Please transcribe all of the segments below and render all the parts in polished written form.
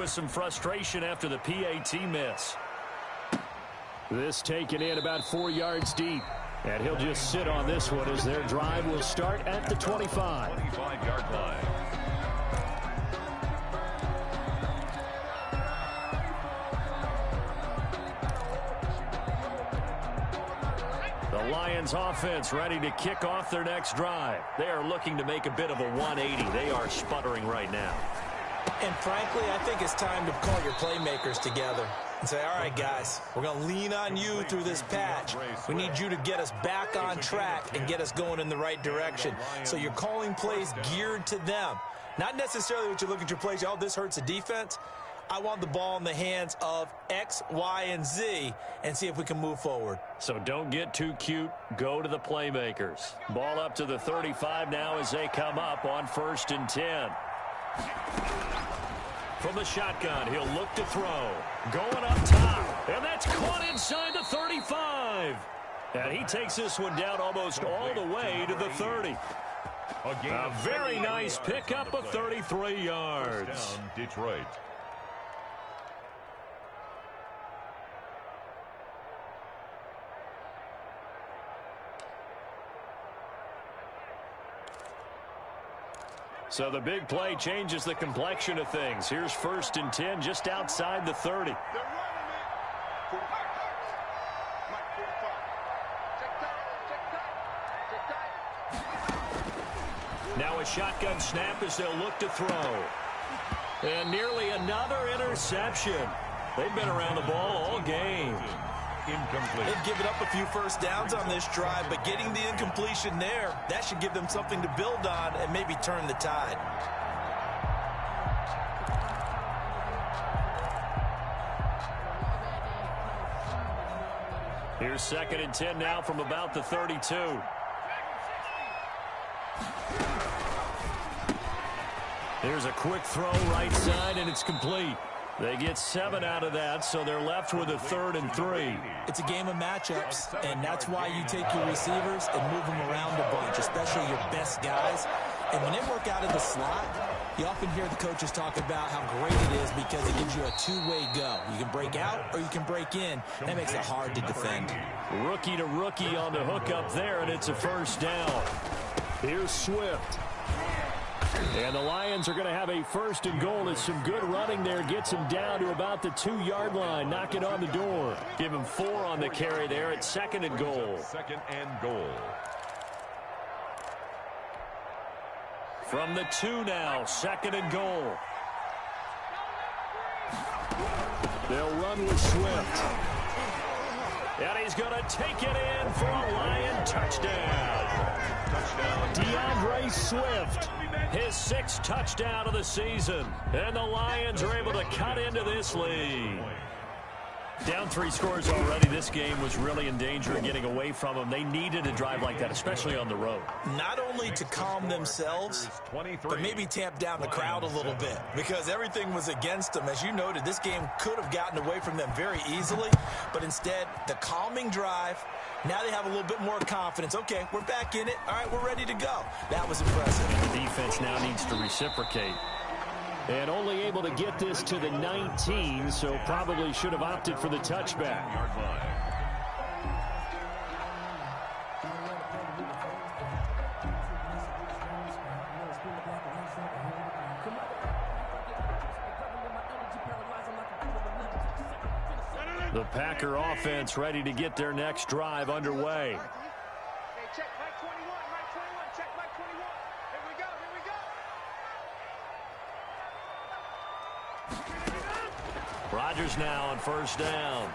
with some frustration after the PAT miss. This taken in about 4 yards deep. And he'll just sit on this one as their drive will start at the 25. 25-yard line. The Lions offense ready to kick off their next drive. They are looking to make a bit of a 180. They are sputtering right now. And frankly, I think it's time to call your playmakers together and say, all right, guys, we're going to lean on you through this patch. We need you to get us back on track and get us going in the right direction. So you're calling plays geared to them. Not necessarily what you look at your plays, oh, this hurts the defense. I want the ball in the hands of X, Y, and Z and see if we can move forward. So don't get too cute. Go to the playmakers. Ball up to the 35 now as they come up on 1st and 10. From the shotgun, he'll look to throw. Going up top, and that's caught inside the 35. And he takes this one down almost all the way to the 30. A very nice pickup of 33 yards. Detroit. So the big play changes the complexion of things. Here's 1st and 10 just outside the 30. Now a shotgun snap as they'll look to throw. And nearly another interception. They've been around the ball all game. Incomplete. They've given up a few first downs on this drive, but getting the incompletion there, that should give them something to build on and maybe turn the tide. Here's 2nd and 10 now from about the 32. Here's a quick throw right side, and it's complete. They get 7 out of that, so they're left with a 3rd and 3. It's a game of matchups, and that's why you take your receivers and move them around a bunch, especially your best guys. And when they work out of the slot, you often hear the coaches talk about how great it is because it gives you a two-way go. You can break out or you can break in. That makes it hard to defend. Rookie to rookie on the hook up there, and it's a 1st down. Here's Swift. And the Lions are going to have a 1st and goal. It's some good running there. Gets him down to about the 2-yard line. Knock it on the door. Give him 4 on the carry there at 2nd and goal. 2nd and goal. From the 2 now, 2nd and goal. They'll run with Swift. And he's going to take it in for a Lion touchdown. DeAndre Swift, his 6th touchdown of the season. And the Lions are able to cut into this lead. Down 3 scores already. This game was really in danger of getting away from them. They needed a drive like that, especially on the road. Not only to calm themselves, but maybe tamp down the crowd a little bit because everything was against them. As you noted, this game could have gotten away from them very easily, but instead, the calming drive, now they have a little bit more confidence. Okay, we're back in it. All right, we're ready to go. That was impressive. The defense now needs to reciprocate. And only able to get this to the 19, so probably should have opted for the touchback. The Packer offense ready to get their next drive underway. Rodgers now on 1st down.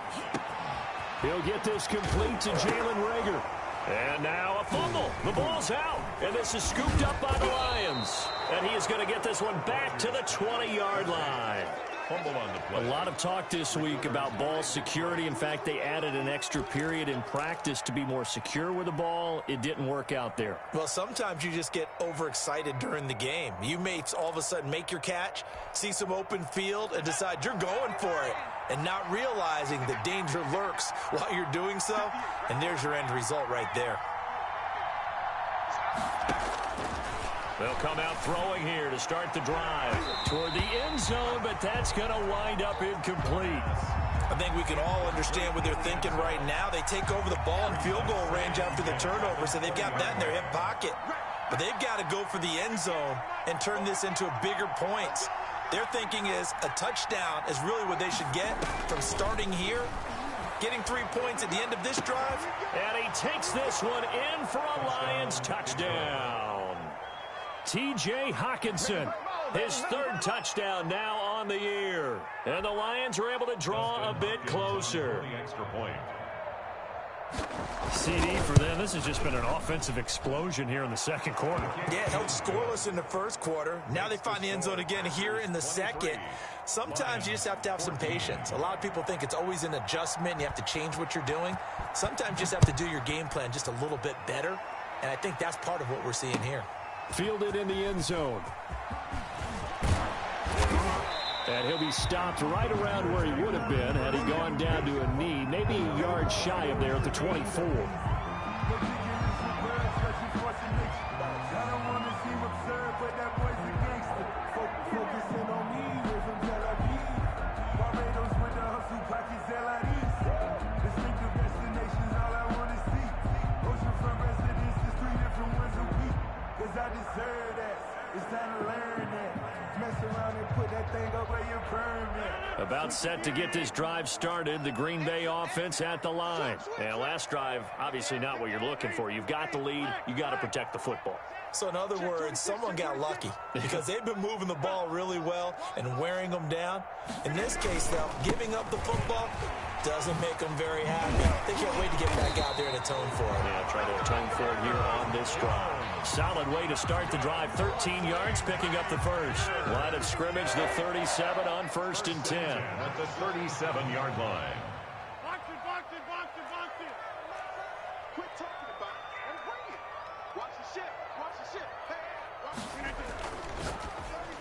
He'll get this complete to Jalen Reagor. And now a fumble. The ball's out. And this is scooped up by the Lions. And he is going to get this one back to the 20-yard line. Fumble on the play. A lot of talk this week about ball security. In fact, they added an extra period in practice to be more secure with the ball. It didn't work out there. Well, sometimes you just get overexcited during the game. You may all of a sudden make your catch, see some open field, and decide you're going for it, and not realizing the danger lurks while you're doing so. And there's your end result right there. They'll come out throwing here to start the drive toward the end zone, but that's going to wind up incomplete. I think we can all understand what they're thinking right now. They take over the ball in field goal range after the turnover, so they've got that in their hip pocket. But they've got to go for the end zone and turn this into a bigger points. Their thinking is a touchdown is really what they should get from starting here. Getting 3 points at the end of this drive. And he takes this one in for a Lions touchdown. T.J. Hockenson, his third touchdown now on the year. And the Lions are able to draw a bit closer. Extra point. CD for them. This has just been an offensive explosion here in the second quarter. Yeah, held scoreless in the first quarter. Now they find the end zone again here in the second. Sometimes you just have to have some patience. A lot of people think it's always an adjustment. You have to change what you're doing. Sometimes you just have to do your game plan just a little bit better. And I think that's part of what we're seeing here. Fielded in the end zone. And he'll be stopped right around where he would have been had he gone down to a knee, maybe a yard shy of there at the 24. About set to get this drive started, the Green Bay offense at the line. And last drive, obviously not what you're looking for. You've got the lead. You got to protect the football. So in other words, someone got lucky because they've been moving the ball really well and wearing them down. In this case, though, giving up the football doesn't make them very happy. They can't wait to get back out there and atone for it. Yeah, try to atone for it here on this drive. Solid way to start the drive. 13 yards, picking up the first. Line of scrimmage, the 37 on 1st and 10. At the 37-yard line. Box it. Quit talking about it and bring it. Watch the ship. Hey, watch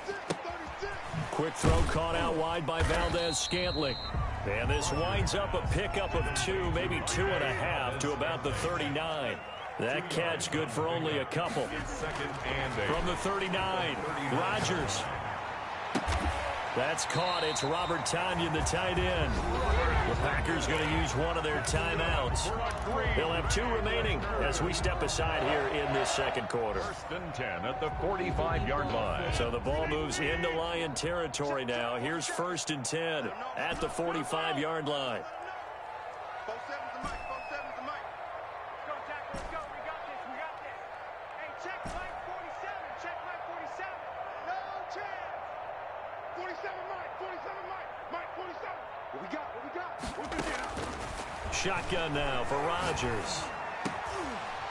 the 36. Quick throw caught out wide by Valdez-Scantling. And this winds up a pickup of 2, maybe 2.5 to about the 39. That catch good for only a couple. From the 39, Rodgers. That's caught. It's Robert Tonyan, the tight end. The Packers going to use one of their timeouts. They'll have 2 remaining as we step aside here in this second quarter. 1st and 10 at the 45-yard line. So the ball moves into Lion territory now. Here's 1st and 10 at the 45-yard line. 4-7's the mic. Go, Jack. Let's go. We got this. Hey, check Mike 47. No chance. 47, Mike. 47. What we got? What's this here? Shotgun now for Rodgers.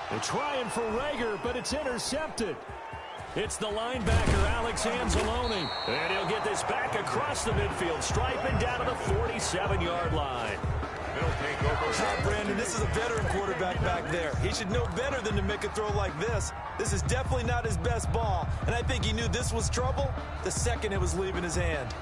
They're trying for Rager, but it's intercepted. It's the linebacker, Alex Anzalone. And he'll get this back across the midfield stripe and down to the 47-yard line. Brandon, this is a veteran quarterback back there. He should know better than to make a throw like this. This is definitely not his best ball, and I think he knew this was trouble the second it was leaving his hand.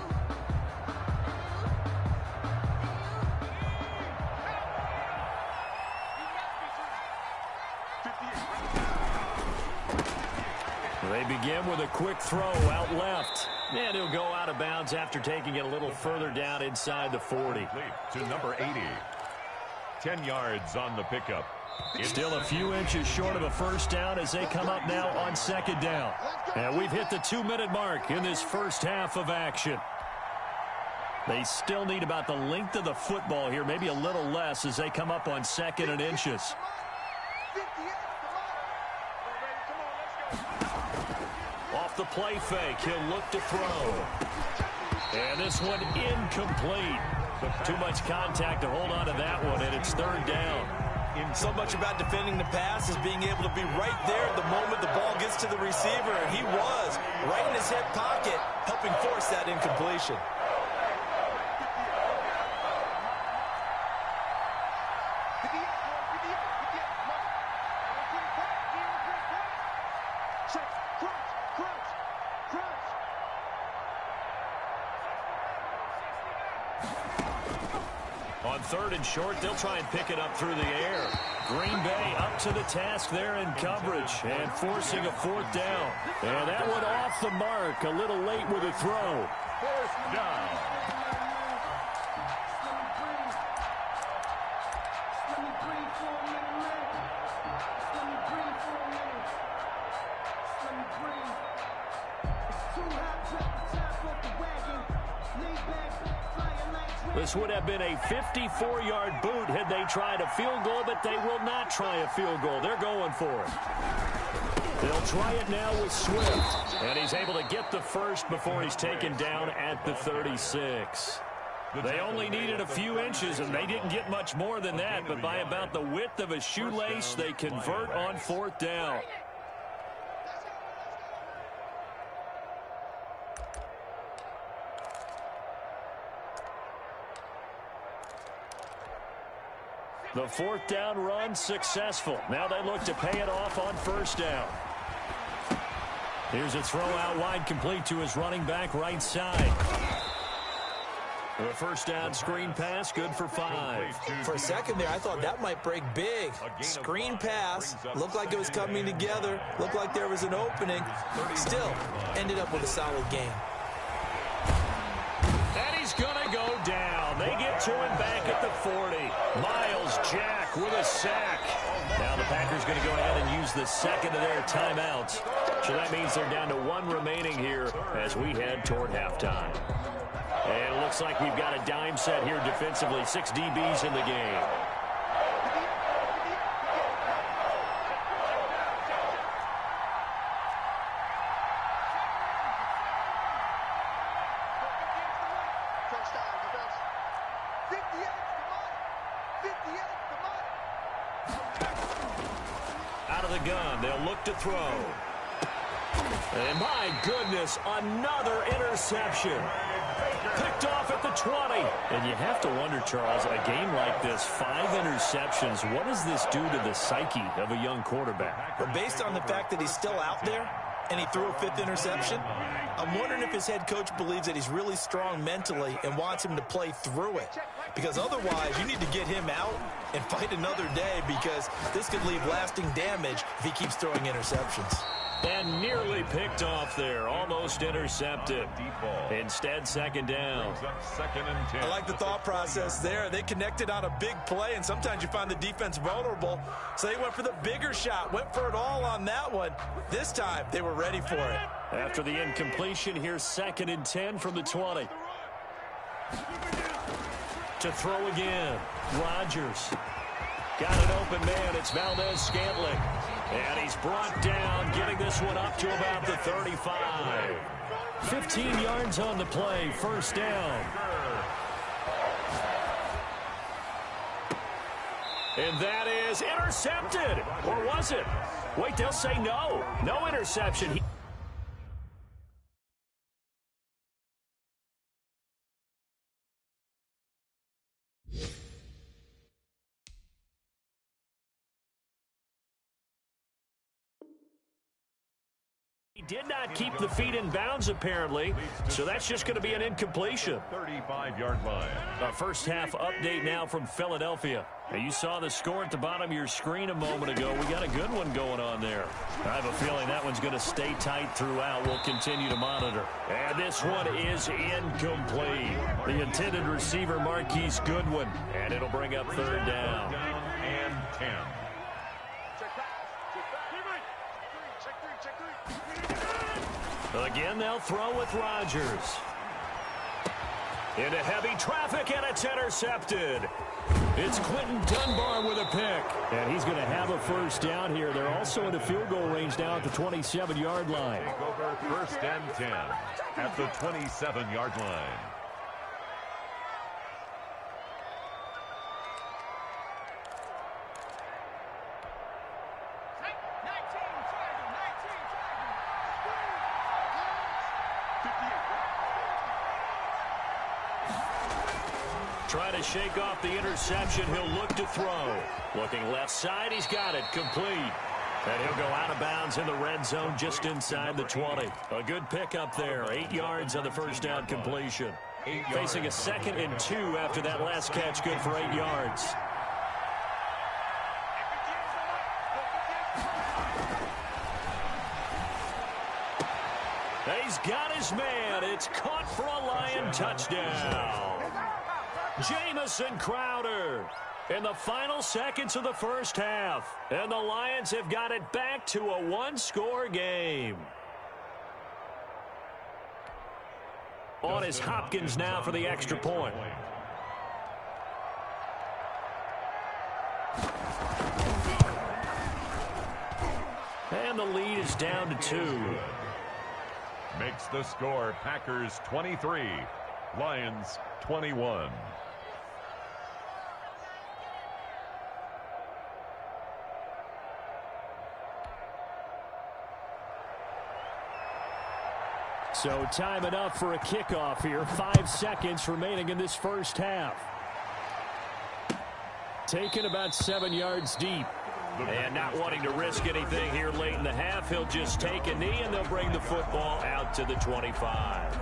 They begin with a quick throw out left. And he'll go out of bounds after taking it a little further down inside the 40. To number 80. 10 yards on the pickup. Still a few inches short of a first down as they come up now on 2nd down. And we've hit the 2-minute mark in this first half of action. They still need about the length of the football here, maybe a little less as they come up on 2nd and inches. Off the play fake, he'll look to throw. And this one incomplete. Too much contact to hold on to that one, and it's 3rd down. So much about defending the pass is being able to be right there at the moment the ball gets to the receiver, and he was right in his hip pocket, helping force that incompletion. On 3rd and short, they'll try and pick it up through the air. Green Bay up to the task there in coverage and forcing a 4th down. And that one off the mark, a little late with a throw. 4th down. This would have been a 54-yard boot had they tried a field goal, but they will not try a field goal. They're going for it. They'll try it now with Swift, and he's able to get the first before he's taken down at the 36. They only needed a few inches, and they didn't get much more than that, but by about the width of a shoelace, they convert on 4th down. The 4th down run successful. Now they look to pay it off on 1st down. Here's a throw out wide, complete to his running back right side. The 1st down screen pass, good for 5. For a second there, I thought that might break big. Screen pass, looked like it was coming together, looked like there was an opening. Still, ended up with a solid game. And he's going to go down. They get to him back at the 40. Miles Jack with a sack. Now the Packers going to go ahead and use the second of their timeouts. So that means they're down to 1 remaining here as we head toward halftime. And it looks like we've got a dime set here defensively. 6 DBs in the game. Out of the gun, they'll look to throw. And my goodness, another interception. Picked off at the 20. And you have to wonder, Charles, a game like this, 5 interceptions, what does this do to the psyche of a young quarterback? But based on the fact that he's still out there and he threw a 5th interception, I'm wondering if his head coach believes that he's really strong mentally and wants him to play through it. Because otherwise, you need to get him out and fight another day, because this could leave lasting damage if he keeps throwing interceptions. And nearly picked off there. Almost intercepted. Instead, 2nd down. I like the thought process there. They connected on a big play, and sometimes you find the defense vulnerable. So they went for the bigger shot, went for it all on that one. This time, they were ready for it. After the incompletion, here's 2nd and 10 from the 20. To throw again. Rodgers. Got an open man. It's Valdez-Scantling. And he's brought down, getting this one up to about the 35. 15 yards on the play, 1st down. And that is intercepted. Or was it? Wait, they'll say no. No interception. He did not keep the feet in bounds, apparently, so that's just going to be an incompletion. 35-yard line. A first half update now from Philadelphia. Now, you saw the score at the bottom of your screen a moment ago. We got a good one going on there. I have a feeling that one's going to stay tight throughout. We'll continue to monitor. And this one is incomplete. The intended receiver, Marquise Goodwin, and it'll bring up 3rd down. Down and 10. Again, they'll throw with Rodgers. Into heavy traffic, and it's intercepted. It's Quentin Dunbar with a pick. And he's going to have a 1st down here. They're also into field goal range now at the 27-yard line. Take over 1st and 10 at the 27-yard line. Try to shake off the interception. He'll look to throw. Looking left side. He's got it. Complete. And he'll go out of bounds in the red zone just inside the 20. A good pickup there. 8 yards on the 1st down completion. Facing a 2nd and 2 after that last catch, good for 8 yards. He's got his man. It's caught for a Lion touchdown. Jamison Crowder in the final seconds of the first half. And the Lions have got it back to a 1-score game. On is Hopkins now for the extra point. And the lead is down to 2. Makes the score Packers 23, Lions 21. So time enough for a kickoff here. 5 seconds remaining in this first half. Taken about 7 yards deep. And not wanting to risk anything here late in the half, he'll just take a knee and they'll bring the football out to the 25.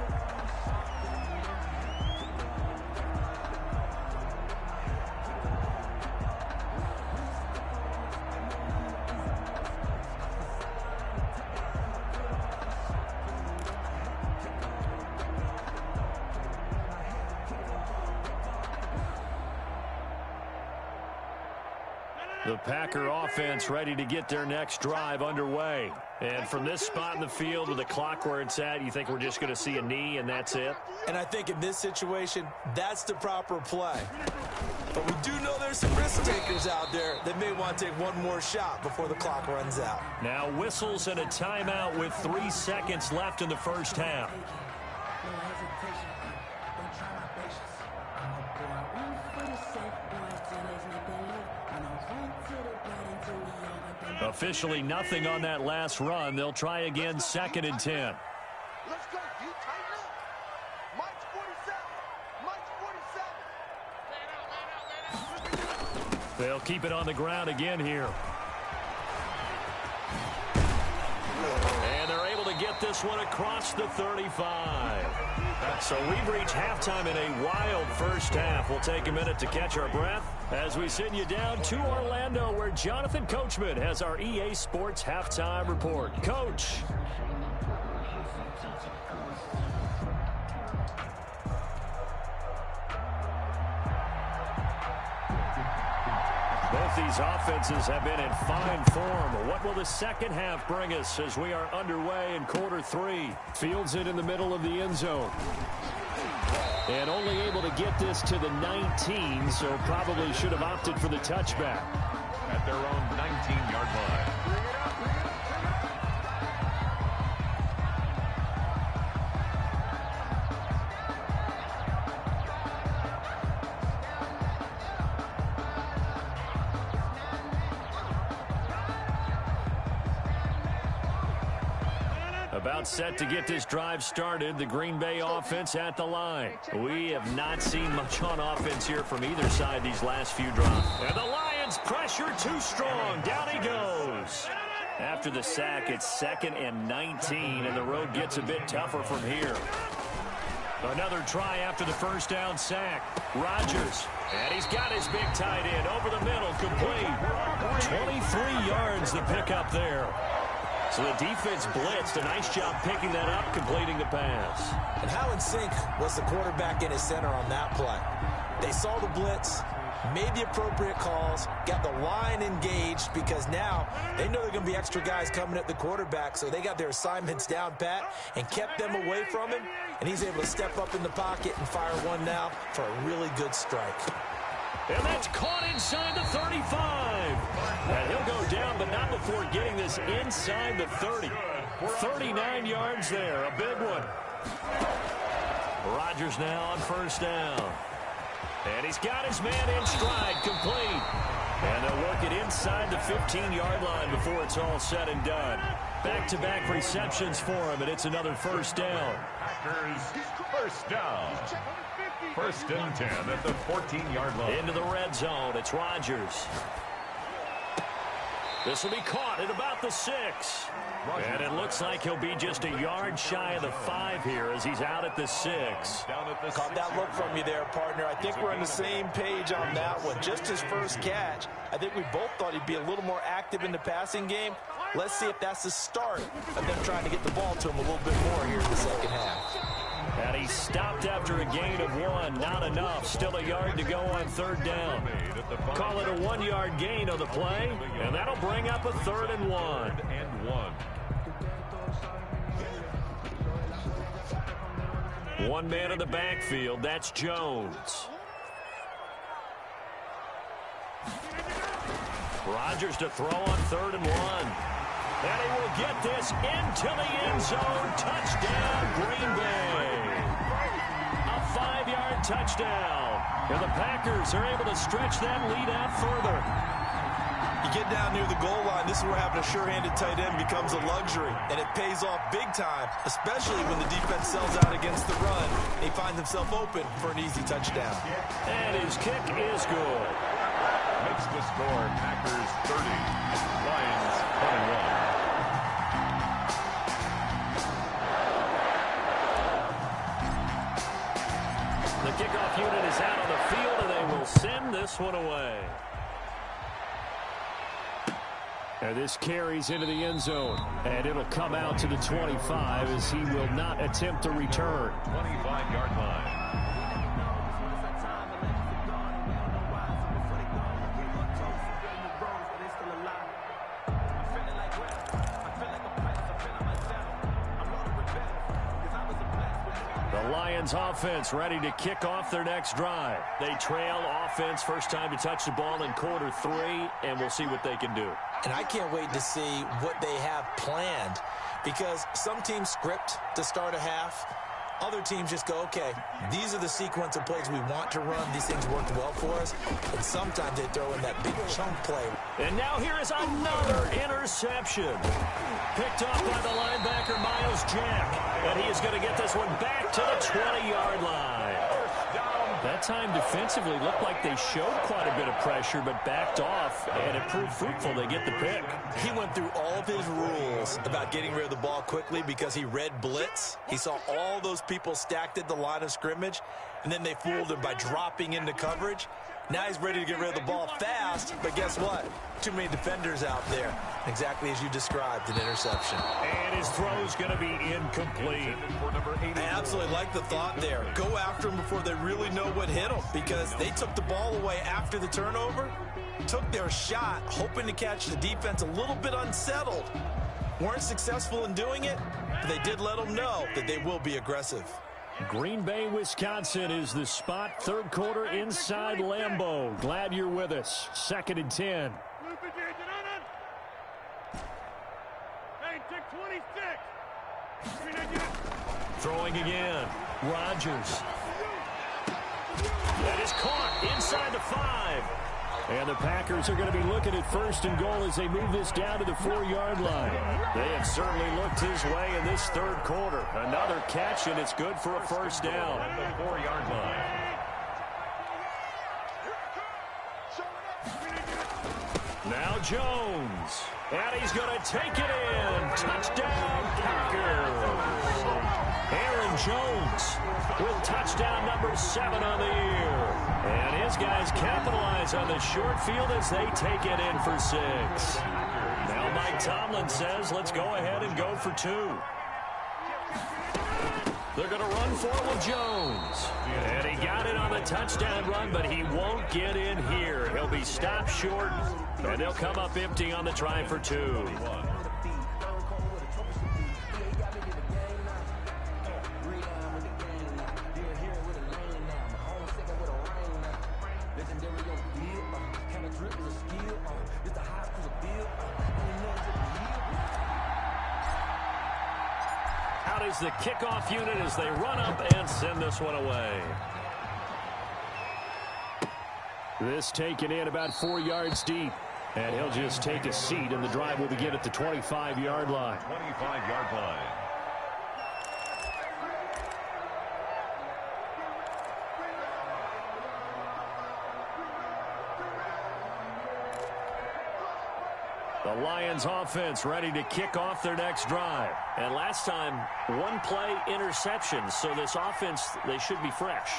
The Packer offense ready to get their next drive underway. And from this spot in the field with the clock where it's at, you think we're just going to see a knee and that's it? And I think in this situation, that's the proper play. But we do know there's some risk takers out there that may want to take one more shot before the clock runs out. Now whistles and a timeout with 3 seconds left in the first half. Officially nothing on that last run. They'll try again 2nd and 10. Let's go. You tighten up. Mike's 47. Mike's 47. They'll keep it on the ground again here. And they're able to get this one across the 35. So we've reached halftime in a wild first half. We'll take a minute to catch our breath as we send you down to Orlando, where Jonathan Coachman has our EA Sports Halftime Report. Coach. Both these offenses have been in fine form. What will the second half bring us as we are underway in quarter 3? Fields it in the middle of the end zone. And only able to get this to the 19, so probably should have opted for the touchback. At their own 19-yard line. About set to get this drive started. The Green Bay offense at the line. We have not seen much on offense here from either side these last few drives. And the Lions pressure too strong. Down he goes. After the sack, it's 2nd and 19, and the road gets a bit tougher from here. Another try after the first down sack. Rodgers. And he's got his big tight end over the middle, complete. 23 yards the pickup there. So the defense blitzed. A nice job picking that up, completing the pass. And how in sync was the quarterback in his center on that play? They saw the blitz, made the appropriate calls, got the line engaged, because now they know there are going to be extra guys coming at the quarterback, so they got their assignments down pat and kept them away from him, and he's able to step up in the pocket and fire one now for a really good strike. And that's caught inside the 35. And he'll go down, but not before getting this inside the 30. 39 yards there, a big one. Rodgers now on first down. And he's got his man in stride, complete. And they'll work it inside the 15-yard line before it's all said and done. Back-to-back receptions for him, and it's another first down. Packers first down. 1st and 10 at the 14-yard line. Into the red zone. It's Rodgers. This will be caught at about the 6. And it looks like he'll be just a yard shy of the 5 here as he's out at the 6. Caught that look from you there, partner. I think we're on the same page on that one. Just his first catch. I think we both thought he'd be a little more active in the passing game. Let's see if that's the start of them trying to get the ball to him a little bit more here in the second half. And he stopped after a gain of 1. Not enough. Still a yard to go on 3rd down. Call it a 1-yard gain on the play, and that'll bring up a 3rd and 1. One man in the backfield. That's Jones. Rodgers to throw on 3rd and 1. And he will get this into the end zone. Touchdown, Green Bay. A 5-yard touchdown. And the Packers are able to stretch that lead out further. You get down near the goal line, this is where having a sure-handed tight end becomes a luxury. And it pays off big time, especially when the defense sells out against the run. He finds himself open for an easy touchdown. And his kick is good. Makes the score Packers 30, Lions 21. The kickoff unit is out on the field, and they will send this one away. And this carries into the end zone, and it'll come out to the 25 as he will not attempt to return. 25-yard line. Offense ready to kick off their next drive. They trail offense, first time to touch the ball in quarter 3, and we'll see what they can do. And I can't wait to see what they have planned, because some teams script to start a half. Other teams just go, okay, these are the sequence of plays we want to run. These things worked well for us. And sometimes they throw in that big chunk play. And now here is another interception. Picked off by the linebacker, Miles Jack. And he is going to get this one back to the 20-yard line. That time defensively looked like they showed quite a bit of pressure but backed off, and it proved fruitful. They get the pick. He went through all of his rules about getting rid of the ball quickly because he read blitz. He saw all those people stacked at the line of scrimmage, and then they fooled him by dropping into coverage. Now he's ready to get rid of the ball fast, but guess what? Too many defenders out there. Exactly as you described, an interception. And his throw's going to be incomplete. I absolutely like the thought there. Go after them before they really know what hit them, because they took the ball away after the turnover, took their shot, hoping to catch the defense a little bit unsettled. Weren't successful in doing it, but they did let them know that they will be aggressive. Green Bay, Wisconsin is the spot. 3rd quarter inside Lambeau. Glad you're with us. 2nd and 10. Throwing again. Rodgers. That is caught inside the 5. And the Packers are going to be looking at 1st and goal as they move this down to the 4-yard line. They have certainly looked his way in this 3rd quarter. Another catch, and it's good for a 1st down. At the 4-yard line. Now Jones. And he's going to take it in. Touchdown, Packers. Aaron Jones with touchdown number 7 on the year. And his guys capitalize on the short field as they take it in for 6. Now Mike Tomlin says, let's go ahead and go for 2. They're going to run for it with Jones. And he got it on the touchdown run, but he won't get in here. He'll be stopped short, and they'll come up empty on the try for 2. Out is the kickoff unit as they run up and send this one away. This taken in about 4 yards deep. And he'll just take a seat, and the drive will begin at the 25-yard line. 25-yard line. The Lions offense ready to kick off their next drive. And last time, one play interception. So this offense, they should be fresh.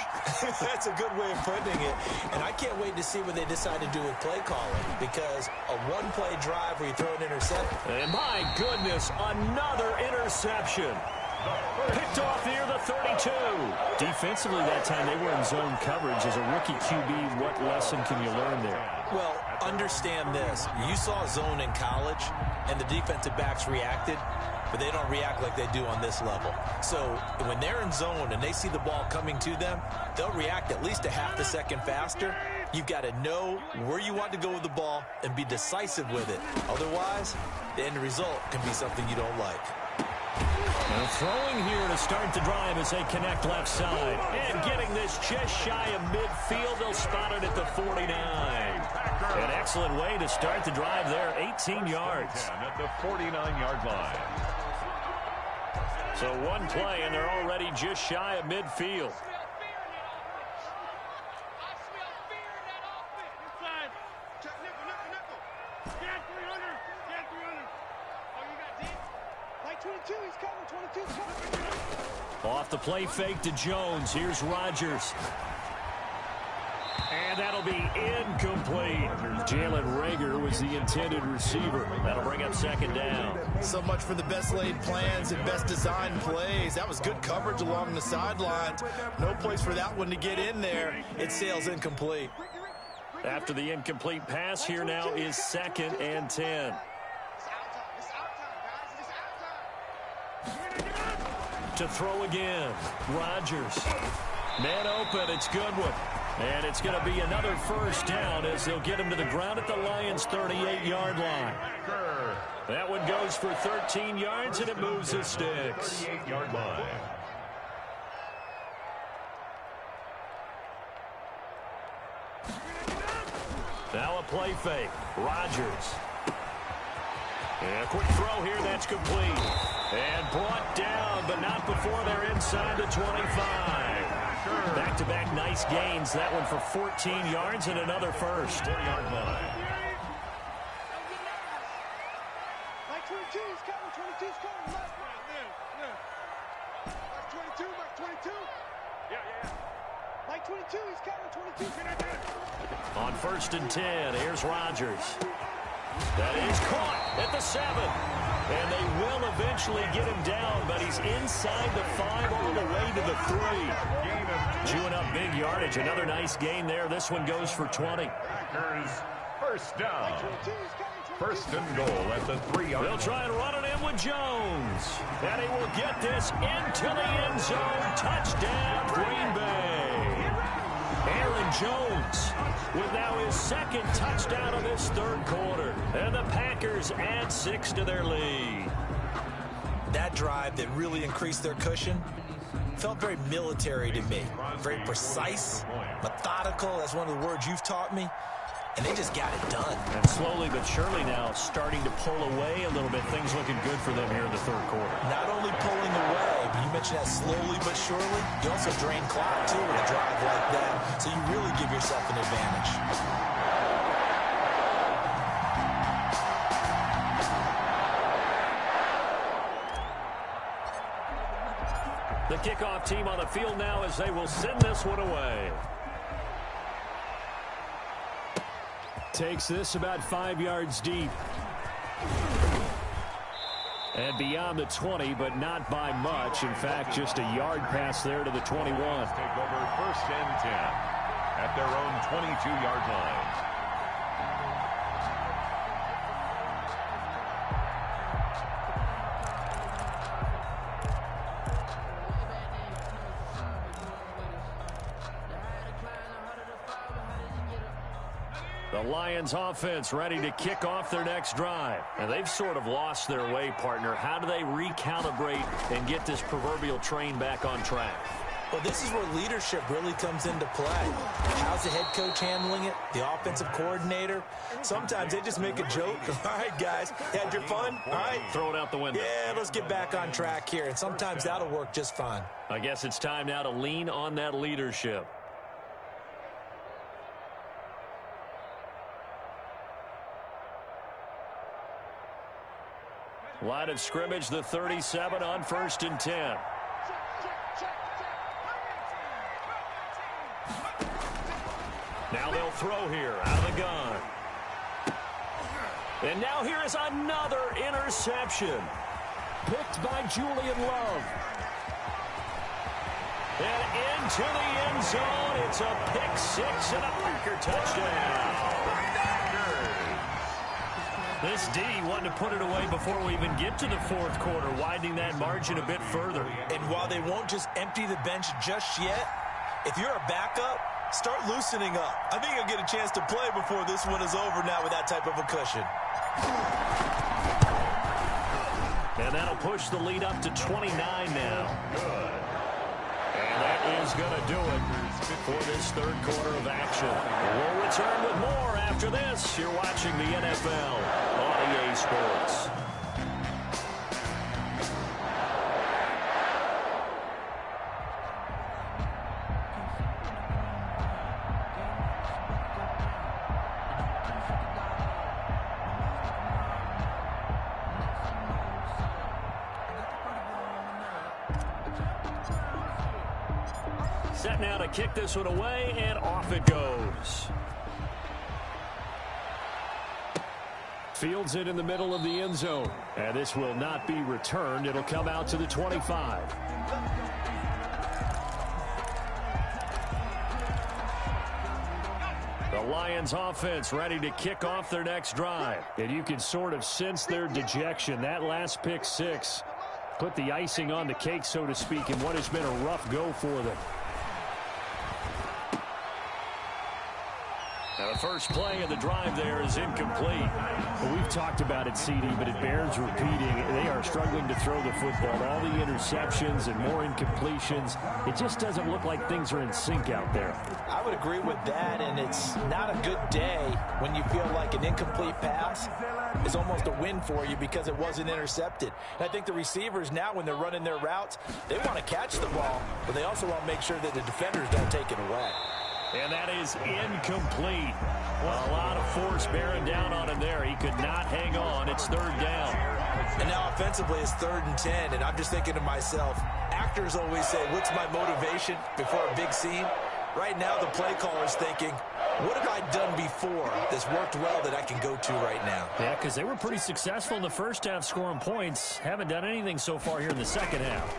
That's a good way of putting it. And I can't wait to see what they decide to do with play calling, because a one-play drive where you throw an interception. And my goodness, another interception. Picked off near the 32. Defensively that time, they were in zone coverage. As a rookie QB, what lesson can you learn there? Well, understand this. You saw zone in college, and the defensive backs reacted, but they don't react like they do on this level. So when they're in zone and they see the ball coming to them, they'll react at least a half a second faster. You've got to know where you want to go with the ball and be decisive with it. Otherwise, the end result can be something you don't like. And throwing here to start the drive as they connect left side. And getting this just shy of midfield. They'll spot it at the 49. An excellent way to start the drive there. 18 yards. At the 49-yard line. So one play, and they're already just shy of midfield. Off the play fake to Jones. Here's Rodgers. And that'll be incomplete. Jalen Reagor was the intended receiver. That'll bring up second down. So much for the best laid plans and best designed plays. That was good coverage along the sidelines. No place for that one to get in there. It sails incomplete. After the incomplete pass, here now is 2nd and 10. To throw again. Rodgers. Man open. It's Goodwin. And it's going to be another first down as they'll get him to the ground at the Lions' 38-yard line. That one goes for 13 yards, and it moves the sticks. 38-yard line. Now a play fake. Rodgers. And a quick throw here. That's complete. And brought down, but not before they're inside the 25. Back-to-back nice gains. That one for 14 yards and another first. 4-yard line. Mike 22 is coming. 22's coming. Left. Mike 22. Mike 22. Yeah. Mike 22, he's coming. 22. On 1st and 10, here's Rodgers. That is caught at the 7. And they will eventually get him down, but he's inside the 5 all the way to the 3. Chewing up big yardage. Another nice gain there. This one goes for 20. Packers first down. First and goal at the 3-yard line. They'll try and run it in with Jones. And he will get this into the end zone. Touchdown, Green Bay. Aaron Jones with now his 2nd touchdown of this 3rd quarter. And the Packers add 6 to their lead. That drive that really increased their cushion felt very military to me. Very precise, methodical. That's one of the words you've taught me. And they just got it done. And slowly but surely now starting to pull away a little bit. Things looking good for them here in the 3rd quarter. Not only pulling away, but you mentioned that slowly but surely. You also drain clock, too, with a drive like that. So you really give yourself an advantage. The kickoff team on the field now as they will send this one away. Takes this about 5 yards deep. And beyond the 20, but not by much. In fact, just a yard pass there to the 21. Take over 1st and 10 at their own 22-yard line. The Lions offense ready to kick off their next drive. And they've sort of lost their way, partner. How do they recalibrate and get this proverbial train back on track? Well, this is where leadership really comes into play. How's the head coach handling it? The offensive coordinator? Sometimes they just make a joke. All right, guys, had your fun? All right. Throw it out the window. Yeah, let's get back on track here. And sometimes that'll work just fine. I guess it's time now to lean on that leadership. Line of scrimmage, the 37 on 1st and 10. Now they'll throw here out of the gun. And now here is another interception. Picked by Julian Love. And into the end zone. It's a pick six and a Packer touchdown. This D wanted to put it away before we even get to the fourth quarter, widening that margin a bit further. And while they won't just empty the bench just yet, if you're a backup, start loosening up. I think you'll get a chance to play before this one is over now with that type of a cushion. And that'll push the lead up to 29 now. Good. And that is going to do it for this third quarter of action. We'll return with more after this. You're watching the NFL on EA Sports. Set now to kick this one away, and off it goes. Fields it in the middle of the end zone. And this will not be returned. It'll come out to the 25. The Lions offense ready to kick off their next drive. And you can sort of sense their dejection. That last pick six put the icing on the cake, so to speak, in what has been a rough go for them. Now the first play of the drive there is incomplete. Well, we've talked about it, CD, but it bears repeating. They are struggling to throw the football. All the interceptions and more incompletions. It just doesn't look like things are in sync out there. I would agree with that, and it's not a good day when you feel like an incomplete pass is almost a win for you because it wasn't intercepted. And I think the receivers now, when they're running their routes, they want to catch the ball, but they also want to make sure that the defenders don't take it away. And that is incomplete. A lot of force bearing down on him there. He could not hang on. It's third down. And now offensively it's 3rd and 10. And I'm just thinking to myself, actors always say, what's my motivation before a big scene? Right now the play caller's thinking, what have I done before that's worked well that I can go to right now? Yeah, because they were pretty successful in the first half scoring points. Haven't done anything so far here in the second half.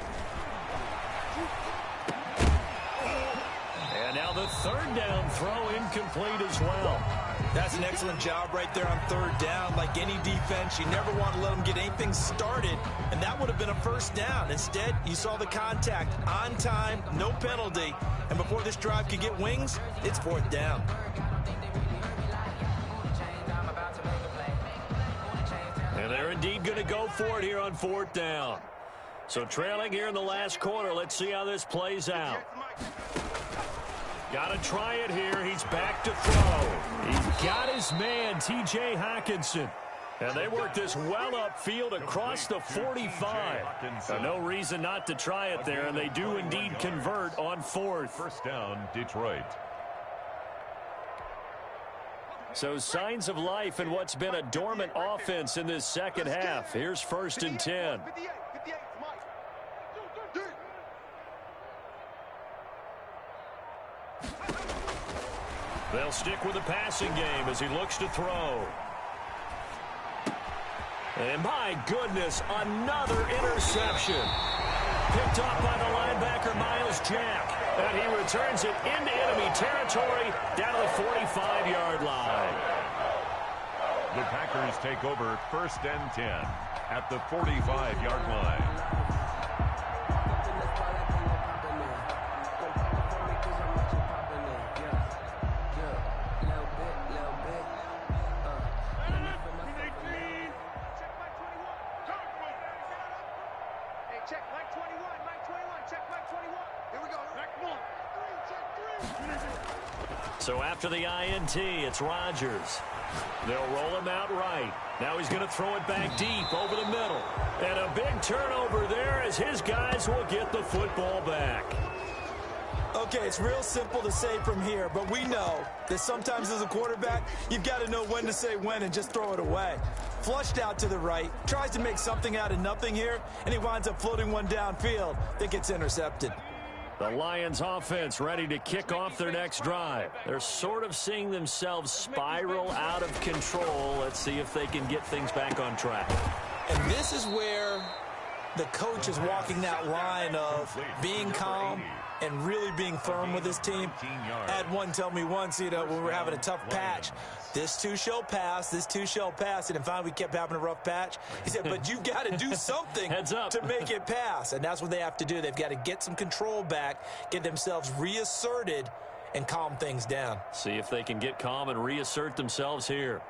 And now the third down throw incomplete as well. That's an excellent job right there on 3rd down. Like any defense, you never want to let them get anything started, and that would have been a first down. Instead, you saw the contact on time, no penalty, and before this drive could get wings, it's 4th down. And they're indeed going to go for it here on 4th down. So trailing here in the last quarter, let's see how this plays out. Got to try it here. He's back to throw. He's got his man, T.J. Hockenson. And they work this well upfield across the 45. No reason not to try it there, and they do indeed convert on 4th. First down, Detroit. So signs of life in what's been a dormant offense in this second half. Here's 1st and 10. They'll stick with the passing game as he looks to throw. And my goodness, another interception. Picked off by the linebacker, Miles Jack. And he returns it into enemy territory down to the 45-yard line. The Packers take over 1st and 10 at the 45-yard line. So after the INT, it's Rodgers. They'll roll him out right. Now he's going to throw it back deep over the middle. And a big turnover there as his guys will get the football back. Okay, it's real simple to say from here, but we know that sometimes as a quarterback, you've got to know when to say when and just throw it away. Flushed out to the right, tries to make something out of nothing here, and he winds up floating one downfield that gets intercepted. The Lions offense ready to kick off their next drive. They're sort of seeing themselves spiral out of control. Let's see if they can get things back on track. And this is where the coach is walking that line of being calm and really being firm with his team. I had one tell me once, when we were having a tough patch, this too shall pass, this too shall pass. And finally we kept having a rough patch. He said, but you've got to do something to make it pass. And that's what they have to do. They've got to get some control back, get themselves reasserted, and calm things down. See if they can get calm and reassert themselves here.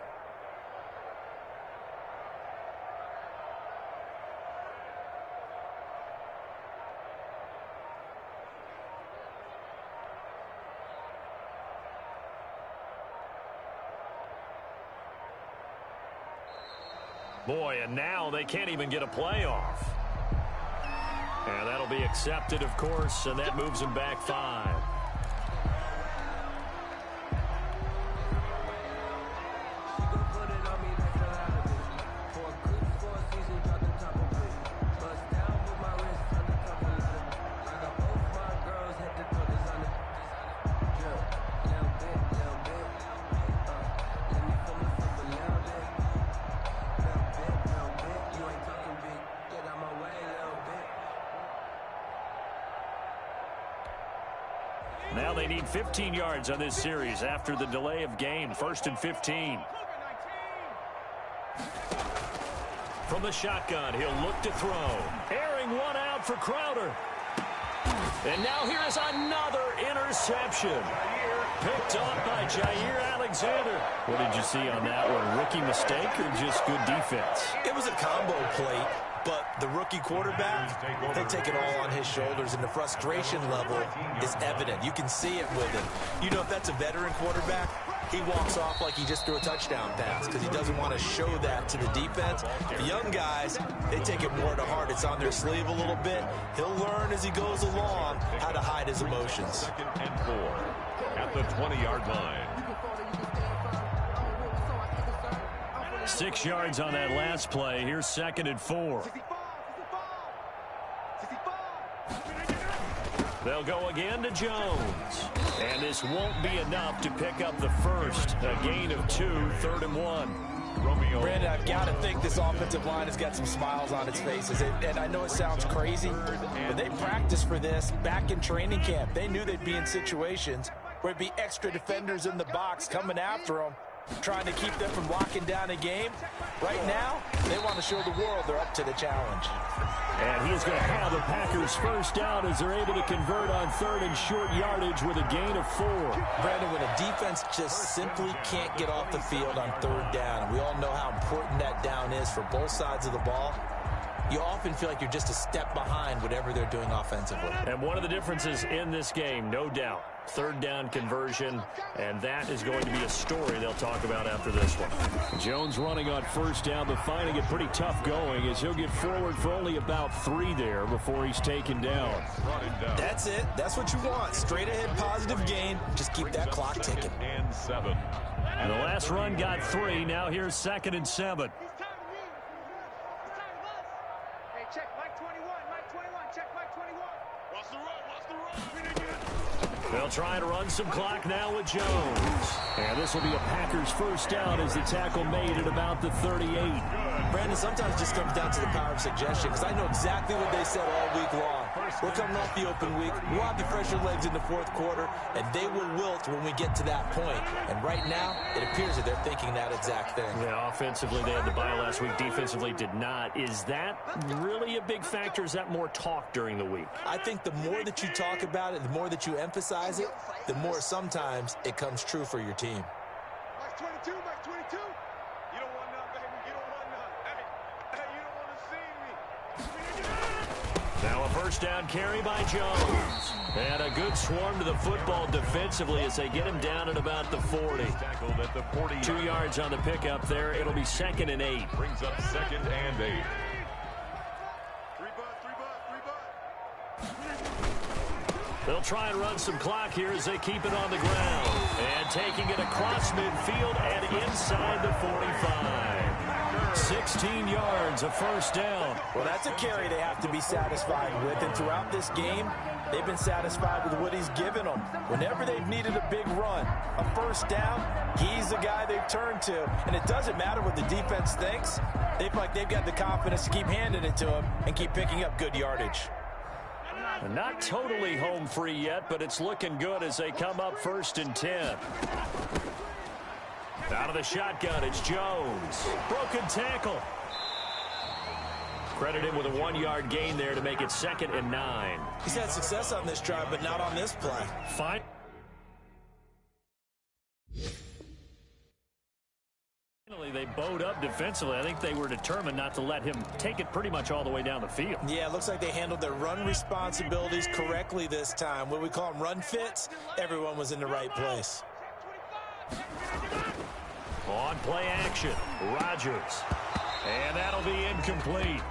Boy, and now they can't even get a playoff. And that'll be accepted, of course, and that moves them back 5. Now they need 15 yards on this series after the delay of game. 1st and 15. From the shotgun, he'll look to throw. Airing one out for Crowder. And now here is another interception. Picked off by Jair Alexander. What did you see on that one? Rookie mistake or just good defense? It was a combo plate. But the rookie quarterback, they take it all on his shoulders, and the frustration level is evident. You can see it with him. You know, if that's a veteran quarterback, he walks off like he just threw a touchdown pass because he doesn't want to show that to the defense. The young guys, they take it more to heart. It's on their sleeve a little bit. He'll learn as he goes along how to hide his emotions. 2nd and 4 at the 20-yard line. 6 yards on that last play. Here's 2nd and 4. They'll go again to Jones. And this won't be enough to pick up the first. A gain of 2, 3rd and 1. Brandon, I've got to think this offensive line has got some smiles on its faces. And I know it sounds crazy, but they practiced for this back in training camp. They knew they'd be in situations where it'd be extra defenders in the box coming after them, trying to keep them from locking down a game. Right now, they want to show the world they're up to the challenge. And he's going to have the Packers first down as they're able to convert on 3rd and short yardage with a gain of 4. Brandon, when a defense just simply can't get off the field on 3rd down, and we all know how important that down is for both sides of the ball, you often feel like you're just a step behind whatever they're doing offensively. And one of the differences in this game, no doubt, 3rd down conversion, and that is going to be a story they'll talk about after this one. Jones running on 1st down, but finding it pretty tough going as he'll get forward for only about 3 there before he's taken down. That's it. That's what you want. Straight ahead positive gain. Just keep that clock ticking. And 7. And the last run got 3. Now here's 2nd and 7. Check Mike 21, Mike 21, check Mike 21. What's the run? What's the run? They'll try to run some clock now with Jones. And this will be a Packers first down as the tackle made at about the 38. Brandon, sometimes it just comes down to the power of suggestion, because I know exactly what they said all week long. We're coming off the open week. We'll have the fresher legs in the 4th quarter, and they will wilt when we get to that point. And right now, it appears that they're thinking that exact thing. Yeah, offensively, they had the bye last week. Defensively, did not. Is that really a big factor? Is that more talk during the week? I think the more that you talk about it, the more that you emphasize it, the more sometimes it comes true for your team. Mike 22, Mike 22. You don't want none, baby. You don't want none. Hey, you don't want to see me. Now a first down carry by Jones. And a good swarm to the football defensively as they get him down at about the 40. 2 yards on the pickup there. It'll be 2nd and 8. Brings up 2nd and 8. They'll try and run some clock here as they keep it on the ground. And taking it across midfield and inside the 45. 16 yards, a first down. Well, that's a carry they have to be satisfied with. And throughout this game, they've been satisfied with what he's given them. Whenever they've needed a big run, a first down, he's the guy they've turned to. And it doesn't matter what the defense thinks. They feel like they've got the confidence to keep handing it to him and keep picking up good yardage. Not totally home free yet, but it's looking good as they come up 1st and 10. Out of the shotgun, it's Jones. Broken tackle. Credit him with a 1-yard gain there to make it 2nd and 9. He's had success on this drive, but not on this play. Fine. Finally, they bowed up defensively. I think they were determined not to let him take it pretty much all the way down the field. Yeah, it looks like they handled their run responsibilities correctly this time. What we call them run fits, everyone was in the right place. On play action, Rodgers. And that'll be incomplete.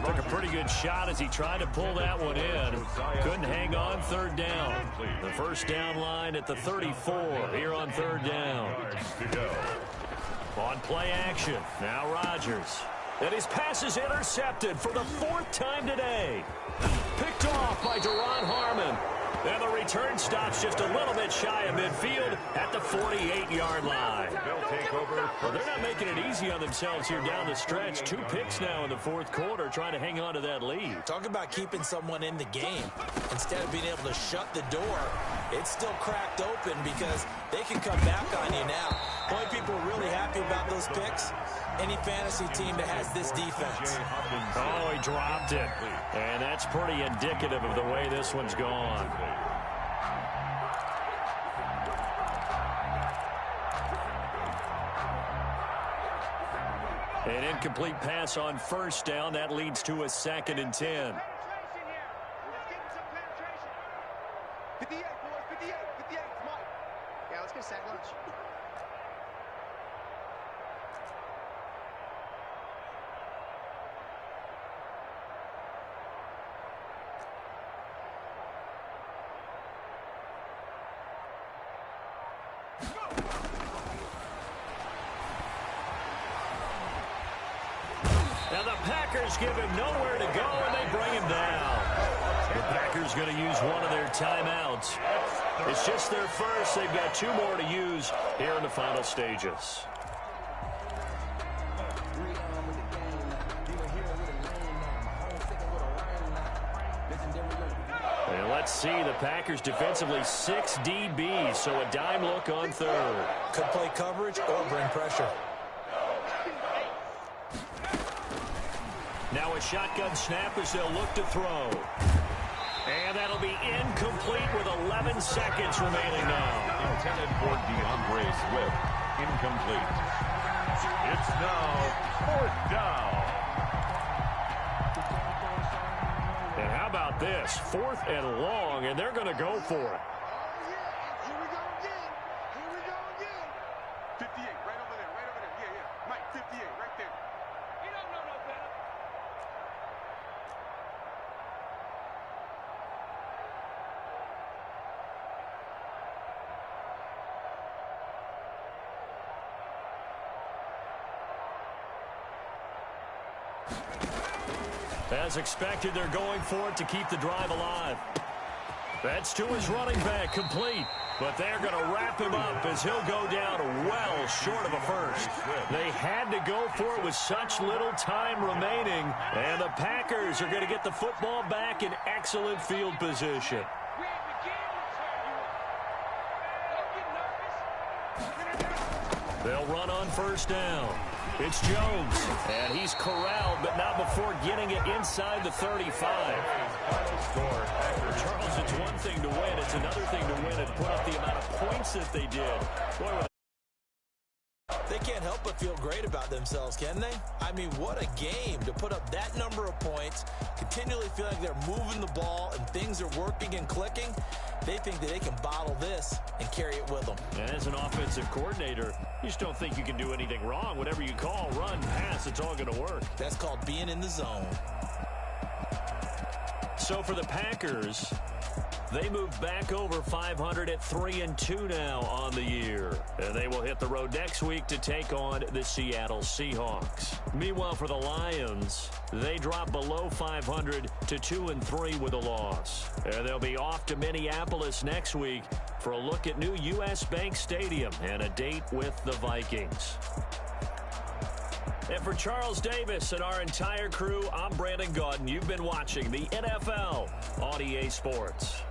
Took a pretty good shot as he tried to pull that one in. Couldn't hang on 3rd down. The first down line at the 34 here on 3rd down. On play action, now Rodgers. And his pass is intercepted for the 4th time today. Picked off by Duron Harmon. And the return stops just a little bit shy of midfield at the 48-yard line. They'll take over. Well, they're not making it easy on themselves here down the stretch. 2 picks now in the 4th quarter, trying to hang on to that lead. Talk about keeping someone in the game. Instead of being able to shut the door, it's still cracked open because they can come back on you now. Only people are really happy about those picks, any fantasy team that has this defense. Oh, he dropped it. And that's pretty indicative of the way this one's gone. An incomplete pass on 1st down. That leads to a 2nd and 10. 58, boys, 58, 58, Mike. Yeah, let's get a sack lunch. Now the Packers give him nowhere to go, and they bring him down. The Packers going to use one of their timeouts. It's just their first. They've got 2 more to use here in the final stages. And let's see, the Packers defensively 6 DBs, so a dime look on 3rd. Could play coverage or bring pressure. Now a shotgun snap as they'll look to throw. And that'll be incomplete with 11 seconds remaining now. Intended for DeAndre Swift. Incomplete. It's now 4th down. And how about this? 4th and long, and they're going to go for it. Here we go again. Here we go again. 58, right over there, right over there. Yeah, yeah. Mike, 58, right there. You don't know no better. As expected, they're going for it to keep the drive alive. That's to his running back, complete. But they're going to wrap him up as he'll go down well short of a first. They had to go for it with such little time remaining. And the Packers are going to get the football back in excellent field position. They'll run on 1st down. It's Jones, and he's corralled, but not before getting it inside the 35. Charles, it's one thing to win. It's another thing to win and put up the amount of points that they did. Boy, They can't help but feel great about themselves, can they? I mean, what a game to put up that number of points, continually feel like they're moving the ball and things are working and clicking. They think that they can bottle this and carry it with them. And as an offensive coordinator, you just don't think you can do anything wrong. Whatever you call, run, pass, it's all going to work. That's called being in the zone. So for the Packers, They move back over 500 at 3-2 now on the year. And they will hit the road next week to take on the Seattle Seahawks. Meanwhile, for the Lions, they drop below 500 to 2-3 with a loss. And they'll be off to Minneapolis next week for a look at new U.S. Bank Stadium and a date with the Vikings. And for Charles Davis and our entire crew, I'm Brandon Gaudin. You've been watching the NFL on EA Sports.